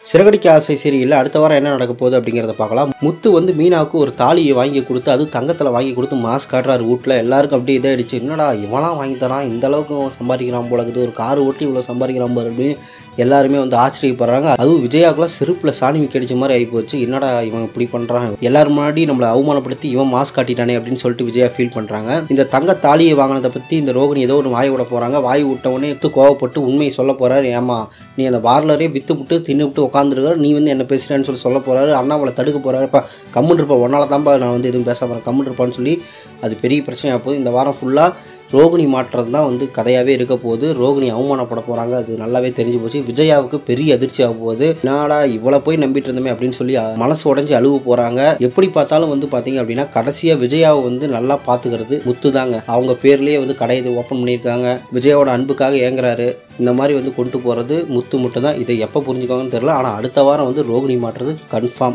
சிறகடிக்க ஆசை சீரியல்ல அடுத்த வாரம் என்ன நடக்க போகுது அப்படிங்கிறத பார்க்கலாம். முத்து வந்து மீனாவுக்கு ஒரு தாலியை வாங்கி கொடுத்து, அது தங்கத்தில் வாங்கி கொடுத்து மாஸ் காட்டுறாரு வீட்டில். எல்லாருக்கும் அப்படியே இதாகிடுச்சு. என்னடா இவெல்லாம் வாங்கி தரான், இந்த அளவுக்கு சம்பாதிக்கிறான் போல இருக்குது, ஒரு கார் ஓட்டி இவ்வளோ சம்பாதிக்கிறான் போல அப்படின்னு எல்லாருமே வந்து ஆச்சரியப்படுறாங்க. அதுவும் விஜயாவுக்குலாம் செருப்பில் சாணி கடிச்ச மாதிரி ஆகிப்போச்சு. என்னடா இவன் இப்படி பண்ணுறான், எல்லாரும் முன்னாடி நம்மளை அவமானப்படுத்தி இவன் மாஸ் காட்டிட்டானே அப்படின்னு சொல்லிட்டு விஜயா ஃபீல் பண்ணுறாங்க. இந்த தங்க தாலியை வாங்கினதை பற்றி இந்த ரோகிணி ஏதோ ஒரு வாய் விட போகிறாங்க. வாய் விட்டவொடனே கோவப்பட்டு உண்மையை சொல்ல போகிறாரு. ஏமா நீ அந்த பார்லரே விற்று விட்டு தின்னு விட்டு உட்காந்துருக்கிற, நீ வந்து என்ன பேசுகிறேன்னு சொல்ல போகிறாரு. அண்ணாமலை தடுக்க போகிறாரு. இப்போ கம்முன்னு இருப்பா, ஒன்னால தான்ப்பா நான் வந்து எதுவும் பேச போகிறேன், கம்முன்னு இருப்பான்னு சொல்லி அது பெரிய பிரச்சனையாக போகுது. இந்த வாரம் ஃபுல்லாக ரோகிணி மாற்றம் தான் வந்து கதையாகவே இருக்க போகுது. ரோகிணி அவமானப்பட போகிறாங்க, அது நல்லாவே தெரிஞ்சு போச்சு. விஜயாவுக்கு பெரிய அதிர்ச்சி ஆக போகுது. நாடா இவ்வளோ போய் நம்பிட்டு இருந்தோமே அப்படின்னு சொல்லி மனசு உடஞ்சி அழுவ போகிறாங்க. எப்படி பார்த்தாலும் வந்து பார்த்தீங்க அப்படின்னா கடைசியாக விஜயாவை வந்து நல்லா பார்த்துக்கிறது முத்து தாங்க. அவங்க பேர்லேயே வந்து கடையை ஓப்பன் பண்ணியிருக்காங்க. விஜயாவோட அன்புக்காக ஏங்குறாரு. இந்த மாதிரி வந்து கொண்டு போகிறது முத்து மட்டும் தான். இதை எப்போ புரிஞ்சுக்காங்கன்னு தெரியல. ஆனால் அடுத்த வாரம் வந்து ரோகிணி மாற்றுறது கன்ஃபார்ம்.